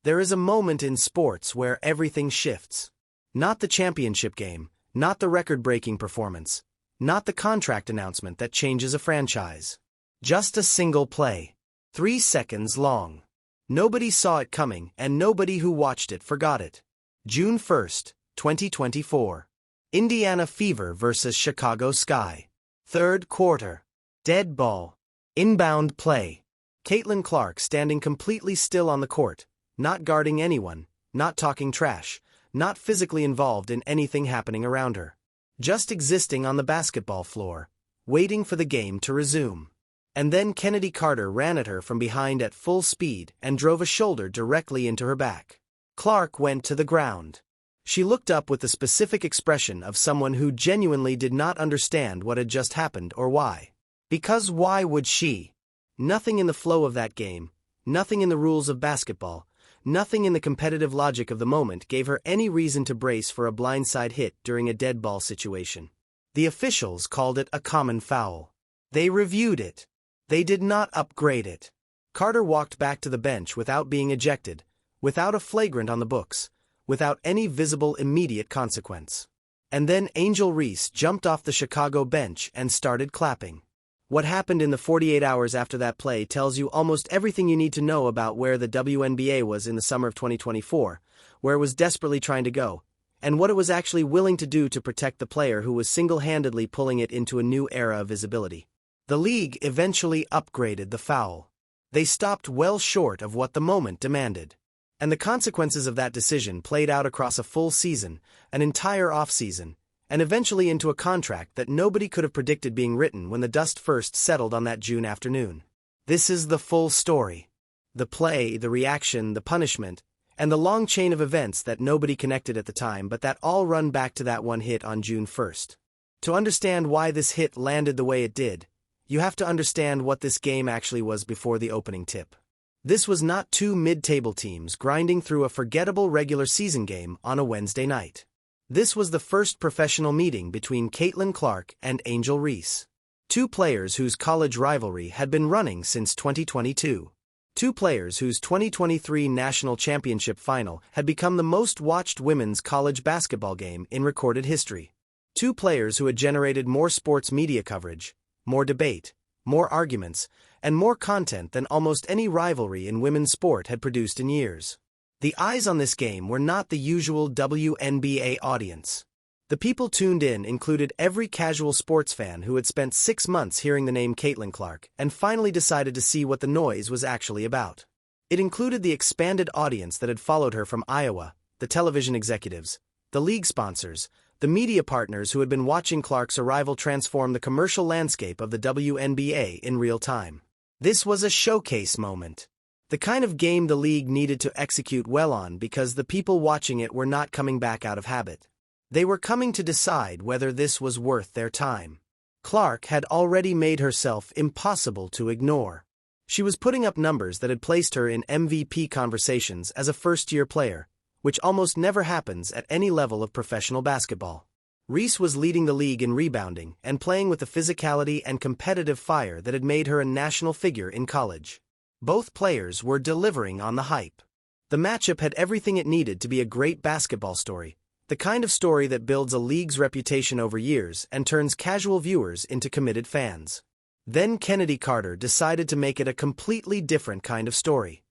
There is a moment in sports where everything shifts. Not the championship game, not the record-breaking performance, not the contract announcement that changes a franchise. Just a single play. 3 seconds long. Nobody saw it coming, and nobody who watched it forgot it. June 1st, 2024. Indiana Fever vs. Chicago Sky. Third quarter. Dead ball. Inbound play. Caitlyn Clark standing completely still on the court, not guarding anyone, not talking trash, not physically involved in anything happening around her. Just existing on the basketball floor, waiting for the game to resume. And then Kennedy Carter ran at her from behind at full speed and drove a shoulder directly into her back. Clark went to the ground. She looked up with the specific expression of someone who genuinely did not understand what had just happened or why. Because why would she? Nothing in the flow of that game, nothing in the rules of basketball, nothing in the competitive logic of the moment gave her any reason to brace for a blindside hit during a dead ball situation. The officials called it a common foul. They reviewed it. They did not upgrade it. Carter walked back to the bench without being ejected, without a flagrant on the books, without any visible immediate consequence. And then Angel Reese jumped off the Chicago bench and started clapping. What happened in the 48 hours after that play tells you almost everything you need to know about where the WNBA was in the summer of 2024, where it was desperately trying to go, and what it was actually willing to do to protect the player who was single-handedly pulling it into a new era of visibility. The league eventually upgraded the foul. They stopped well short of what the moment demanded. And the consequences of that decision played out across a full season, an entire off-season, and eventually into a contract that nobody could have predicted being written when the dust first settled on that June afternoon. This is the full story. The play, the reaction, the punishment, and the long chain of events that nobody connected at the time but that all run back to that one hit on June 1st. To understand why this hit landed the way it did, you have to understand what this game actually was before the opening tip. This was not two mid-table teams grinding through a forgettable regular season game on a Wednesday night. This was the first professional meeting between Caitlyn Clark and Angel Reese. Two players whose college rivalry had been running since 2022. Two players whose 2023 national championship final had become the most watched women's college basketball game in recorded history. Two players who had generated more sports media coverage, more debate, more arguments, and more content than almost any rivalry in women's sport had produced in years. The eyes on this game were not the usual WNBA audience. The people tuned in included every casual sports fan who had spent 6 months hearing the name Caitlyn Clark and finally decided to see what the noise was actually about. It included the expanded audience that had followed her from Iowa, the television executives, the league sponsors, the media partners who had been watching Clark's arrival transform the commercial landscape of the WNBA in real time. This was a showcase moment. The kind of game the league needed to execute well on because the people watching it were not coming back out of habit. They were coming to decide whether this was worth their time. Clark had already made herself impossible to ignore. She was putting up numbers that had placed her in MVP conversations as a first-year player, which almost never happens at any level of professional basketball. Reese was leading the league in rebounding and playing with the physicality and competitive fire that had made her a national figure in college. Both players were delivering on the hype. The matchup had everything it needed to be a great basketball story, the kind of story that builds a league's reputation over years and turns casual viewers into committed fans. Then Kennedy Carter decided to make it a completely different kind of story.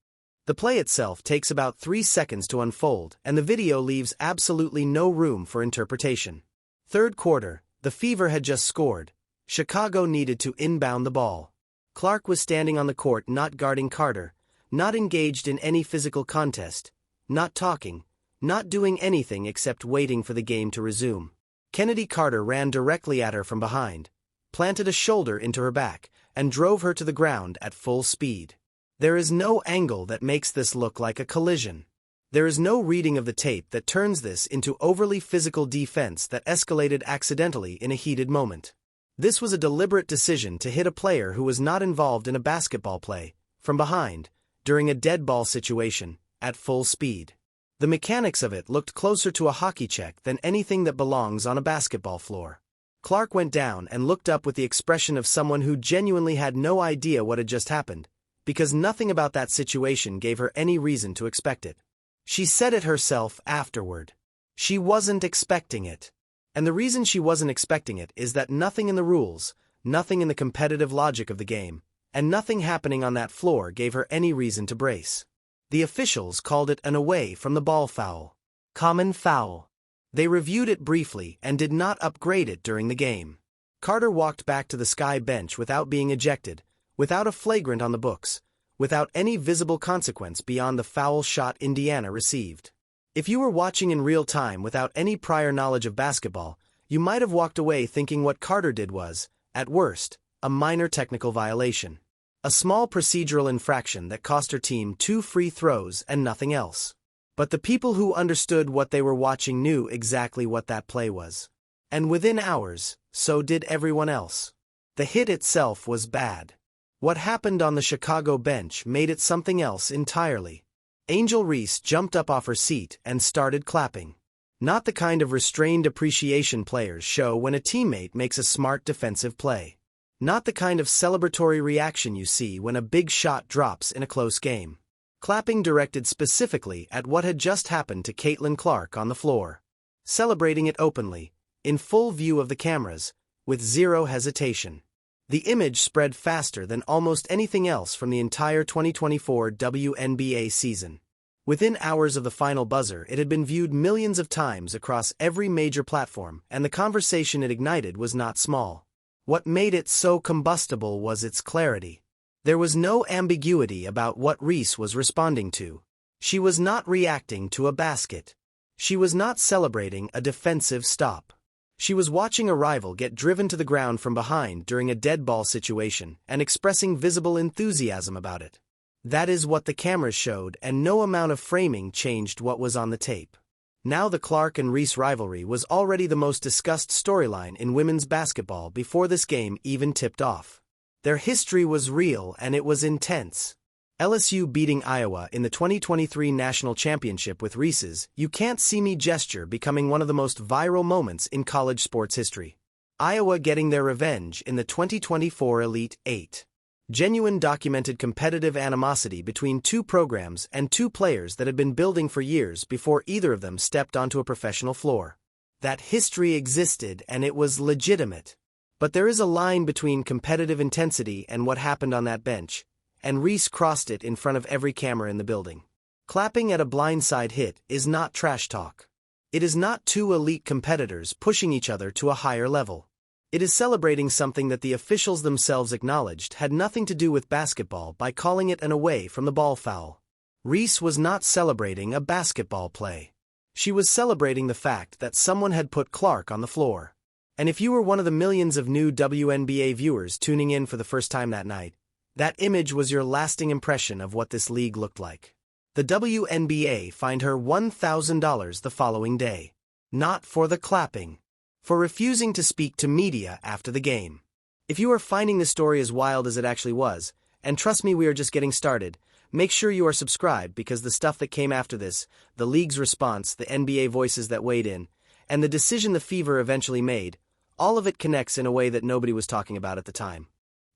The play itself takes about 3 seconds to unfold, and the video leaves absolutely no room for interpretation. Third quarter, the Fever had just scored. Chicago needed to inbound the ball. Clark was standing on the court not guarding Carter, not engaged in any physical contest, not talking, not doing anything except waiting for the game to resume. Kennedy Carter ran directly at her from behind, planted a shoulder into her back, and drove her to the ground at full speed. There is no angle that makes this look like a collision. There is no reading of the tape that turns this into overly physical defense that escalated accidentally in a heated moment. This was a deliberate decision to hit a player who was not involved in a basketball play, from behind, during a dead ball situation, at full speed. The mechanics of it looked closer to a hockey check than anything that belongs on a basketball floor. Clark went down and looked up with the expression of someone who genuinely had no idea what had just happened, because nothing about that situation gave her any reason to expect it. She said it herself afterward. She wasn't expecting it. And the reason she wasn't expecting it is that nothing in the rules, nothing in the competitive logic of the game, and nothing happening on that floor gave her any reason to brace. The officials called it an away from the ball foul. Common foul. They reviewed it briefly and did not upgrade it during the game. Carter walked back to the sky bench without being ejected, without a flagrant on the books, without any visible consequence beyond the foul shot Indiana received. If you were watching in real time without any prior knowledge of basketball, you might have walked away thinking what Carter did was, at worst, a minor technical violation. A small procedural infraction that cost her team 2 free throws and nothing else. But the people who understood what they were watching knew exactly what that play was. And within hours, so did everyone else. The hit itself was bad. What happened on the Chicago bench made it something else entirely. Angel Reese jumped up off her seat and started clapping. Not the kind of restrained appreciation players show when a teammate makes a smart defensive play. Not the kind of celebratory reaction you see when a big shot drops in a close game. Clapping directed specifically at what had just happened to Caitlyn Clark on the floor. Celebrating it openly, in full view of the cameras, with zero hesitation. The image spread faster than almost anything else from the entire 2024 WNBA season. Within hours of the final buzzer, it had been viewed millions of times across every major platform, and the conversation it ignited was not small. What made it so combustible was its clarity. There was no ambiguity about what Reese was responding to. She was not reacting to a basket. She was not celebrating a defensive stop. She was watching a rival get driven to the ground from behind during a dead ball situation and expressing visible enthusiasm about it. That is what the cameras showed, and no amount of framing changed what was on the tape. Now the Clark and Reese rivalry was already the most discussed storyline in women's basketball before this game even tipped off. Their history was real and it was intense. LSU beating Iowa in the 2023 National Championship with Reese's "You Can't See Me" gesture becoming one of the most viral moments in college sports history. Iowa getting their revenge in the 2024 Elite Eight. Genuine documented competitive animosity between two programs and two players that had been building for years before either of them stepped onto a professional floor. That history existed and it was legitimate. But there is a line between competitive intensity and what happened on that bench, and Reese crossed it in front of every camera in the building. Clapping at a blindside hit is not trash talk. It is not two elite competitors pushing each other to a higher level. It is celebrating something that the officials themselves acknowledged had nothing to do with basketball by calling it an away from the ball foul. Reese was not celebrating a basketball play. She was celebrating the fact that someone had put Clark on the floor. And if you were one of the millions of new WNBA viewers tuning in for the first time that night, that image was your lasting impression of what this league looked like. The WNBA fined her $1,000 the following day. Not for the clapping. For refusing to speak to media after the game. If you are finding this story as wild as it actually was, and trust me, we are just getting started, make sure you are subscribed because the stuff that came after this, the league's response, the NBA voices that weighed in, and the decision the Fever eventually made, all of it connects in a way that nobody was talking about at the time.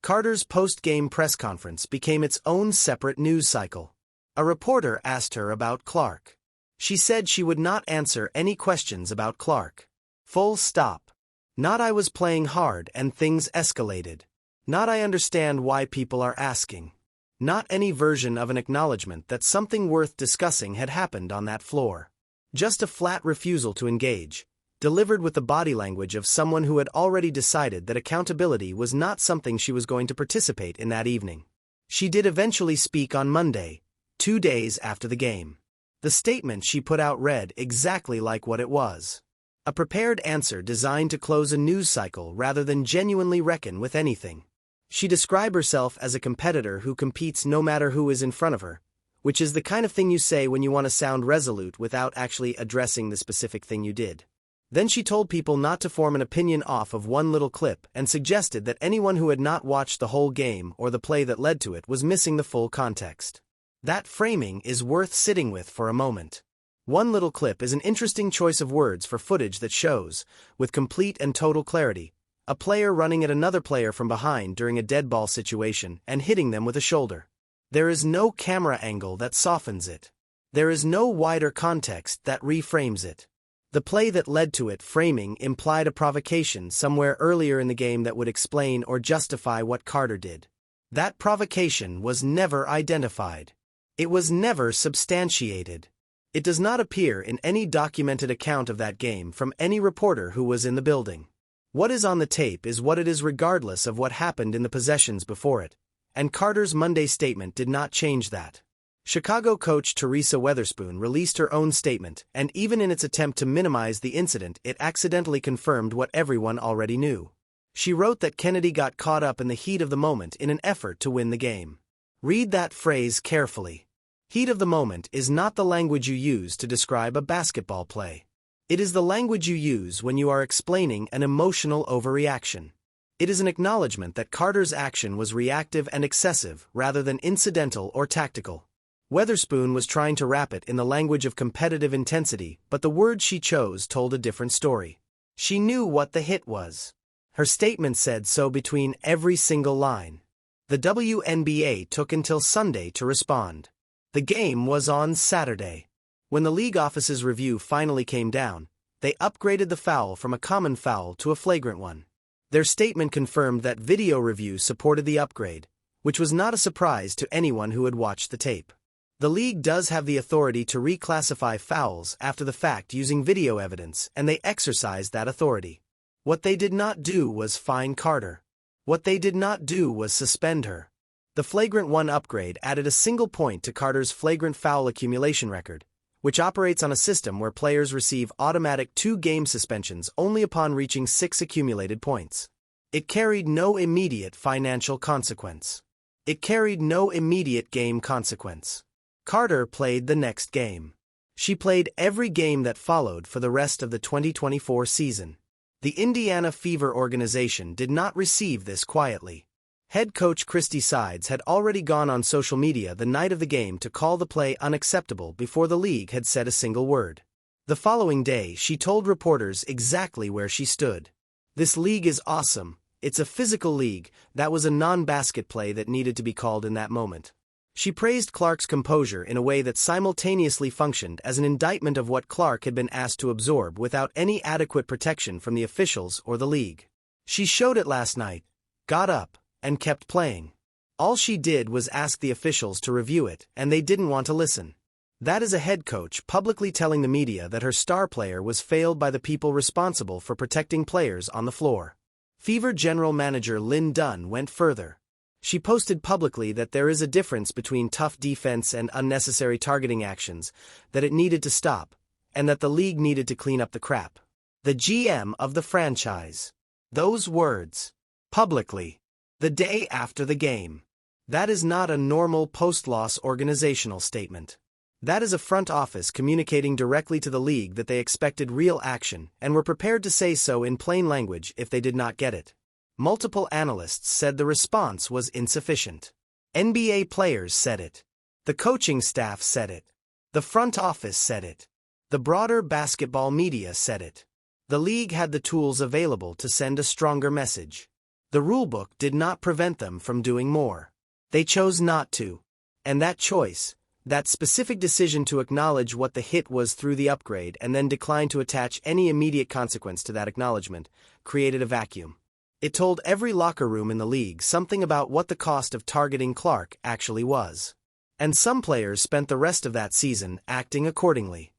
Carter's post-game press conference became its own separate news cycle. A reporter asked her about Clark. She said she would not answer any questions about Clark. Full stop. Not "I was playing hard and things escalated." Not "I understand why people are asking." Not any version of an acknowledgement that something worth discussing had happened on that floor. Just a flat refusal to engage, delivered with the body language of someone who had already decided that accountability was not something she was going to participate in that evening. She did eventually speak on Monday, 2 days after the game. The statement she put out read exactly like what it was. A prepared answer designed to close a news cycle rather than genuinely reckon with anything. She described herself as a competitor who competes no matter who is in front of her, which is the kind of thing you say when you want to sound resolute without actually addressing the specific thing you did. Then she told people not to form an opinion off of one little clip and suggested that anyone who had not watched the whole game or the play that led to it was missing the full context. That framing is worth sitting with for a moment. One little clip is an interesting choice of words for footage that shows, with complete and total clarity, a player running at another player from behind during a dead ball situation and hitting them with a shoulder. There is no camera angle that softens it. There is no wider context that reframes it. The play that led to it framing implied a provocation somewhere earlier in the game that would explain or justify what Carter did. That provocation was never identified. It was never substantiated. It does not appear in any documented account of that game from any reporter who was in the building. What is on the tape is what it is regardless of what happened in the possessions before it, and Carter's Monday statement did not change that. Chicago coach Teresa Weatherspoon released her own statement, and even in its attempt to minimize the incident, it accidentally confirmed what everyone already knew. She wrote that Kennedy got caught up in the heat of the moment in an effort to win the game. Read that phrase carefully. Heat of the moment is not the language you use to describe a basketball play. It is the language you use when you are explaining an emotional overreaction. It is an acknowledgement that Carter's action was reactive and excessive rather than incidental or tactical. Weatherspoon was trying to wrap it in the language of competitive intensity, but the words she chose told a different story. She knew what the hit was. Her statement said so between every single line. The WNBA took until Sunday to respond. The game was on Saturday. When the league office's review finally came down, they upgraded the foul from a common foul to a flagrant one. Their statement confirmed that video review supported the upgrade, which was not a surprise to anyone who had watched the tape. The league does have the authority to reclassify fouls after the fact using video evidence, and they exercised that authority. What they did not do was fine Carter. What they did not do was suspend her. The flagrant one upgrade added a single point to Carter's flagrant foul accumulation record, which operates on a system where players receive automatic 2-game suspensions only upon reaching 6 accumulated points. It carried no immediate financial consequence. It carried no immediate game consequence. Carter played the next game. She played every game that followed for the rest of the 2024 season. The Indiana Fever organization did not receive this quietly. Head coach Christy Sides had already gone on social media the night of the game to call the play unacceptable before the league had said a single word. The following day, she told reporters exactly where she stood. "This league is awesome. It's a physical league. That was a non-basket play that needed to be called in that moment." She praised Clark's composure in a way that simultaneously functioned as an indictment of what Clark had been asked to absorb without any adequate protection from the officials or the league. She showed it last night, got up, and kept playing. All she did was ask the officials to review it, and they didn't want to listen. That is a head coach publicly telling the media that her star player was failed by the people responsible for protecting players on the floor. Fever general manager Lynn Dunn went further. She posted publicly that there is a difference between tough defense and unnecessary targeting actions, that it needed to stop, and that the league needed to clean up the crap. The GM of the franchise. Those words. Publicly. The day after the game. That is not a normal post-loss organizational statement. That is a front office communicating directly to the league that they expected real action and were prepared to say so in plain language if they did not get it. Multiple analysts said the response was insufficient. NBA players said it. The coaching staff said it. The front office said it. The broader basketball media said it. The league had the tools available to send a stronger message. The rulebook did not prevent them from doing more. They chose not to. And that choice, that specific decision to acknowledge what the hit was through the upgrade and then decline to attach any immediate consequence to that acknowledgement, created a vacuum. It told every locker room in the league something about what the cost of targeting Clark actually was. And some players spent the rest of that season acting accordingly.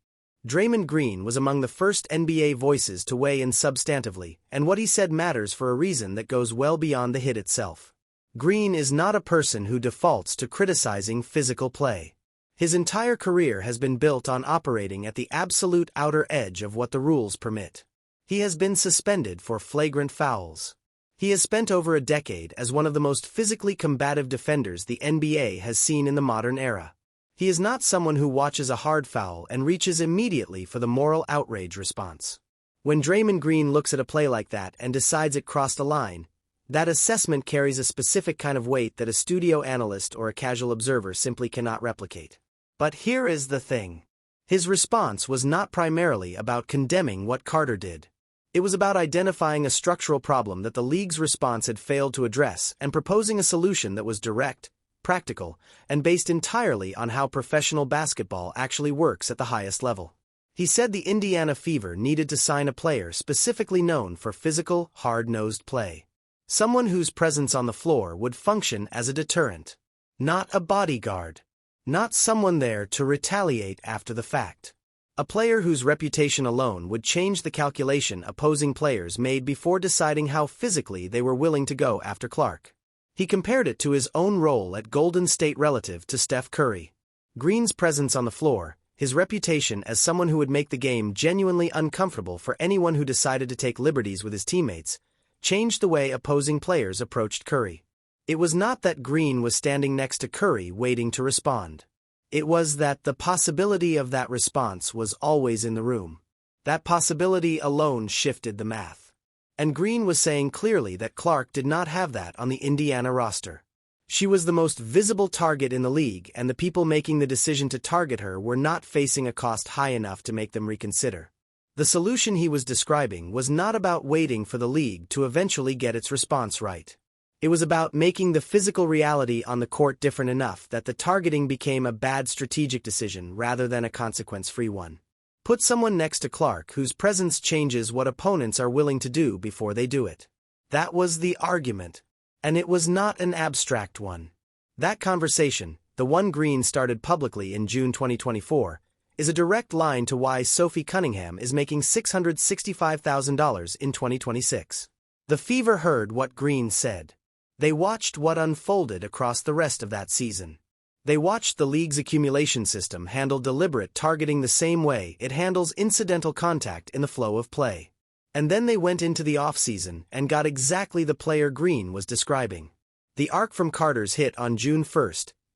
Draymond Green was among the first NBA voices to weigh in substantively, and what he said matters for a reason that goes well beyond the hit itself. Green is not a person who defaults to criticizing physical play. His entire career has been built on operating at the absolute outer edge of what the rules permit. He has been suspended for flagrant fouls. He has spent over a decade as one of the most physically combative defenders the NBA has seen in the modern era. He is not someone who watches a hard foul and reaches immediately for the moral outrage response. When Draymond Green looks at a play like that and decides it crossed a line, that assessment carries a specific kind of weight that a studio analyst or a casual observer simply cannot replicate. But here is the thing. His response was not primarily about condemning what Carter did. It was about identifying a structural problem that the league's response had failed to address and proposing a solution that was direct, practical, and based entirely on how professional basketball actually works at the highest level. He said the Indiana Fever needed to sign a player specifically known for physical, hard-nosed play. Someone whose presence on the floor would function as a deterrent. Not a bodyguard. Not someone there to retaliate after the fact. A player whose reputation alone would change the calculation opposing players made before deciding how physically they were willing to go after Clark. He compared it to his own role at Golden State relative to Steph Curry. Green's presence on the floor, his reputation as someone who would make the game genuinely uncomfortable for anyone who decided to take liberties with his teammates, changed the way opposing players approached Curry. It was not that Green was standing next to Curry waiting to respond. It was that the possibility of that response was always in the room. That possibility alone shifted the math. And Green was saying clearly that Clark did not have that on the Indiana roster. She was the most visible target in the league, and the people making the decision to target her were not facing a cost high enough to make them reconsider. The solution he was describing was not about waiting for the league to eventually get its response right. It was about making the physical reality on the court different enough that the targeting became a bad strategic decision rather than a consequence-free one. Put someone next to Clark whose presence changes what opponents are willing to do before they do it. That was the argument. And it was not an abstract one. That conversation, the one Green started publicly in June 2024, is a direct line to why Sophie Cunningham is making $665,000 in 2026. The Fever heard what Green said. They watched what unfolded across the rest of that season. They watched the league's accumulation system handle deliberate targeting the same way it handles incidental contact in the flow of play. And then they went into the offseason and got exactly the player Green was describing. The arc from Carter's hit on June 1,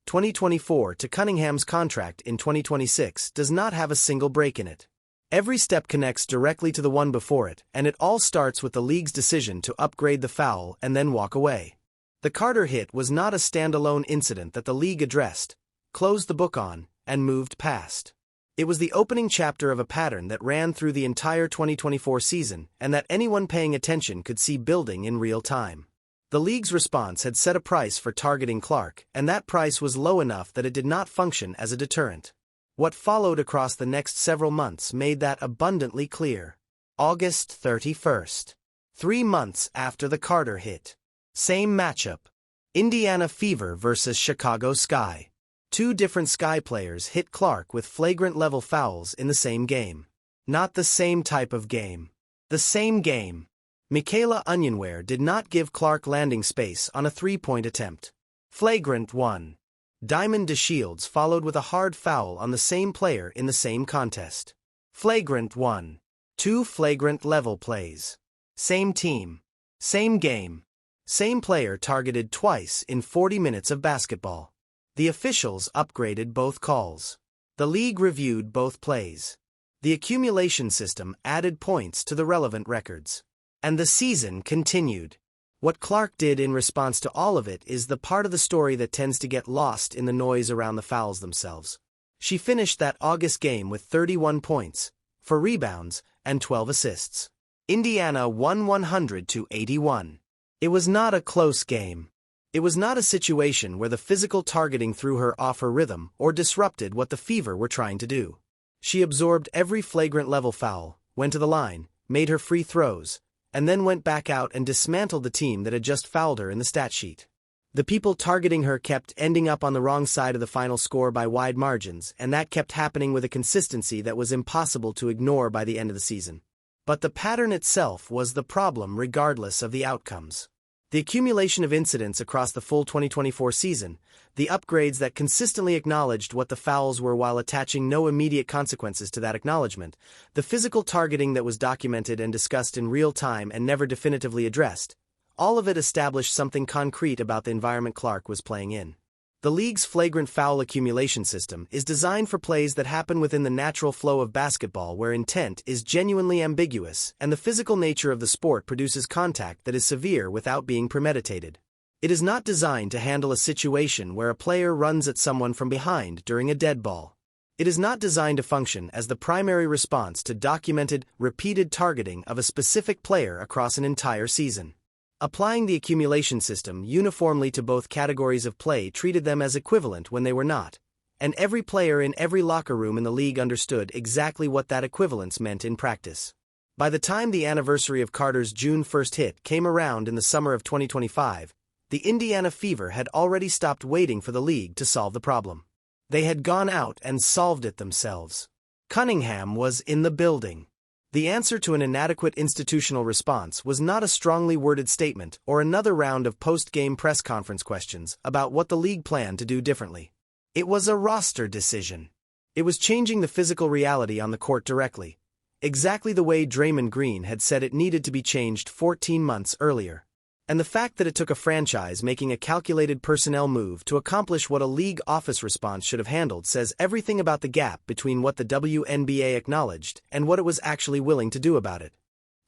2024 to Cunningham's contract in 2026 does not have a single break in it. Every step connects directly to the one before it, and it all starts with the league's decision to upgrade the foul and then walk away. The Carter hit was not a standalone incident that the league addressed, closed the book on, and moved past. It was the opening chapter of a pattern that ran through the entire 2024 season and that anyone paying attention could see building in real time. The league's response had set a price for targeting Clark, and that price was low enough that it did not function as a deterrent. What followed across the next several months made that abundantly clear. August 31st. 3 months after the Carter hit. Same matchup. Indiana Fever versus Chicago Sky. 2 different Sky players hit Clark with flagrant level fouls in the same game. Not the same type of game. The same game. Michaela Onyenware did not give Clark landing space on a 3-point attempt. Flagrant 1. Diamond DeShields followed with a hard foul on the same player in the same contest. Flagrant 1. 2 flagrant level plays. Same team. Same game. Same player targeted twice in 40 minutes of basketball. The officials upgraded both calls. The league reviewed both plays. The accumulation system added points to the relevant records. And the season continued. What Clark did in response to all of it is the part of the story that tends to get lost in the noise around the fouls themselves. She finished that August game with 31 points, 4 rebounds, and 12 assists. Indiana won 100-81. It was not a close game. It was not a situation where the physical targeting threw her off her rhythm or disrupted what the Fever were trying to do. She absorbed every flagrant level foul, went to the line, made her free throws, and then went back out and dismantled the team that had just fouled her in the stat sheet. The people targeting her kept ending up on the wrong side of the final score by wide margins, and that kept happening with a consistency that was impossible to ignore by the end of the season. But the pattern itself was the problem regardless of the outcomes. The accumulation of incidents across the full 2024 season, the upgrades that consistently acknowledged what the fouls were while attaching no immediate consequences to that acknowledgement, the physical targeting that was documented and discussed in real time and never definitively addressed, all of it established something concrete about the environment Clark was playing in. The league's flagrant foul accumulation system is designed for plays that happen within the natural flow of basketball where intent is genuinely ambiguous and the physical nature of the sport produces contact that is severe without being premeditated. It is not designed to handle a situation where a player runs at someone from behind during a dead ball. It is not designed to function as the primary response to documented, repeated targeting of a specific player across an entire season. Applying the accumulation system uniformly to both categories of play treated them as equivalent when they were not, and every player in every locker room in the league understood exactly what that equivalence meant in practice. By the time the anniversary of Carter's June 1st hit came around in the summer of 2025, the Indiana Fever had already stopped waiting for the league to solve the problem. They had gone out and solved it themselves. Cunningham was in the building. The answer to an inadequate institutional response was not a strongly worded statement or another round of post-game press conference questions about what the league planned to do differently. It was a roster decision. It was changing the physical reality on the court directly, exactly the way Draymond Green had said it needed to be changed 14 months earlier. And the fact that it took a franchise making a calculated personnel move to accomplish what a league office response should have handled says everything about the gap between what the WNBA acknowledged and what it was actually willing to do about it.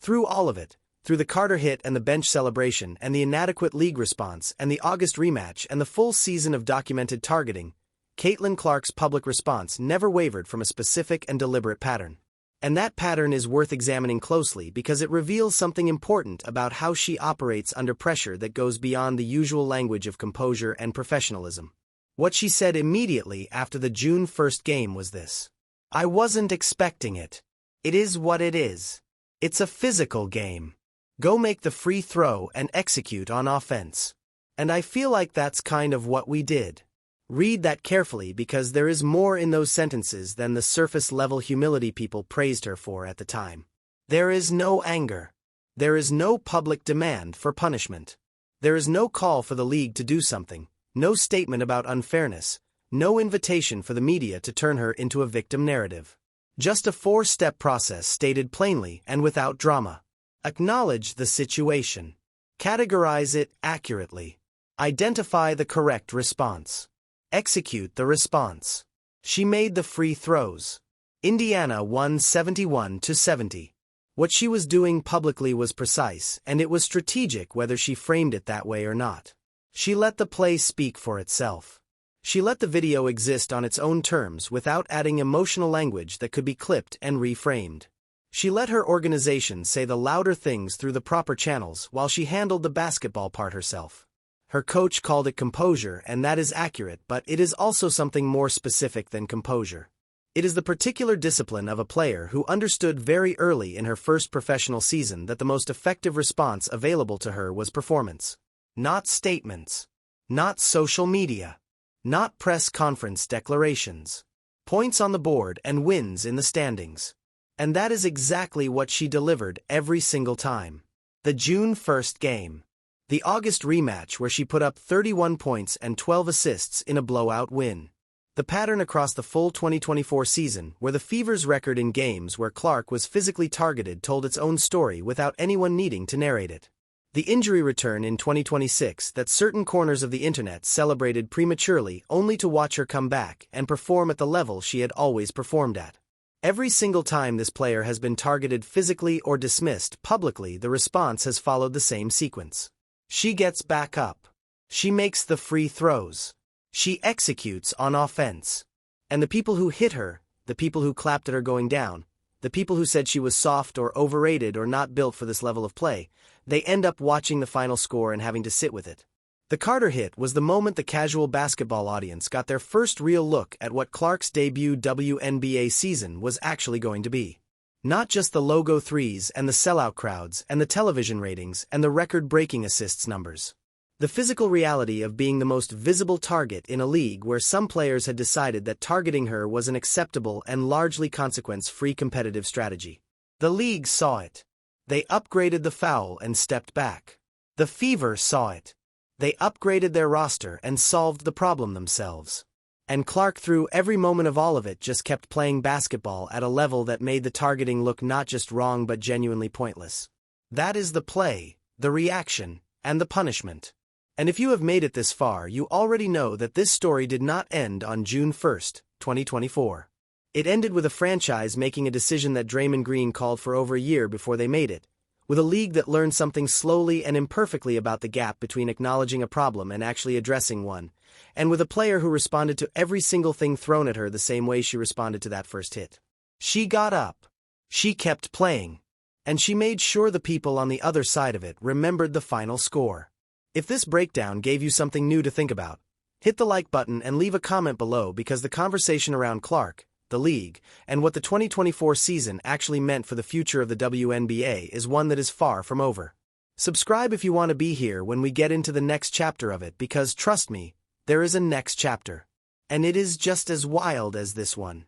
Through all of it, through the Carter hit and the bench celebration and the inadequate league response and the August rematch and the full season of documented targeting, Caitlyn Clark's public response never wavered from a specific and deliberate pattern. And that pattern is worth examining closely because it reveals something important about how she operates under pressure that goes beyond the usual language of composure and professionalism. What she said immediately after the June 1st game was this: "I wasn't expecting it. It is what it is. It's a physical game. Go make the free throw and execute on offense." And I feel like that's kind of what we did. Read that carefully because there is more in those sentences than the surface-level humility people praised her for at the time. There is no anger. There is no public demand for punishment. There is no call for the league to do something, no statement about unfairness, no invitation for the media to turn her into a victim narrative. Just a four-step process stated plainly and without drama. Acknowledge the situation. Categorize it accurately. Identify the correct response. Execute the response. She made the free throws. Indiana won 71-70. What she was doing publicly was precise, and it was strategic whether she framed it that way or not. She let the play speak for itself. She let the video exist on its own terms without adding emotional language that could be clipped and reframed. She let her organization say the louder things through the proper channels while she handled the basketball part herself. Her coach called it composure, and that is accurate, but it is also something more specific than composure. It is the particular discipline of a player who understood very early in her first professional season that the most effective response available to her was performance. Not statements. Not social media. Not press conference declarations. Points on the board and wins in the standings. And that is exactly what she delivered every single time. The June 1st game. The August rematch where she put up 31 points and 12 assists in a blowout win. The pattern across the full 2024 season where the Fever's record in games where Clark was physically targeted told its own story without anyone needing to narrate it. The injury return in 2026 that certain corners of the internet celebrated prematurely only to watch her come back and perform at the level she had always performed at. Every single time this player has been targeted physically or dismissed publicly, the response has followed the same sequence. She gets back up. She makes the free throws. She executes on offense. And the people who hit her, the people who clapped at her going down, the people who said she was soft or overrated or not built for this level of play, they end up watching the final score and having to sit with it. The Carter hit was the moment the casual basketball audience got their first real look at what Clark's debut WNBA season was actually going to be. Not just the logo threes and the sellout crowds and the television ratings and the record-breaking assists numbers. The physical reality of being the most visible target in a league where some players had decided that targeting her was an acceptable and largely consequence-free competitive strategy. The league saw it. They upgraded the foul and stepped back. The Fever saw it. They upgraded their roster and solved the problem themselves. And Clark, through every moment of all of it, just kept playing basketball at a level that made the targeting look not just wrong but genuinely pointless. That is the play, the reaction, and the punishment. And if you have made it this far, you already know that this story did not end on June 1st, 2024. It ended with a franchise making a decision that Draymond Green called for over a year before they made it, with a league that learned something slowly and imperfectly about the gap between acknowledging a problem and actually addressing one, and with a player who responded to every single thing thrown at her the same way she responded to that first hit. She got up. She kept playing. And she made sure the people on the other side of it remembered the final score. If this breakdown gave you something new to think about, hit the like button and leave a comment below, because the conversation around Clark, the league, and what the 2024 season actually meant for the future of the WNBA is one that is far from over. Subscribe if you want to be here when we get into the next chapter of it, because trust me, there is a next chapter. And it is just as wild as this one.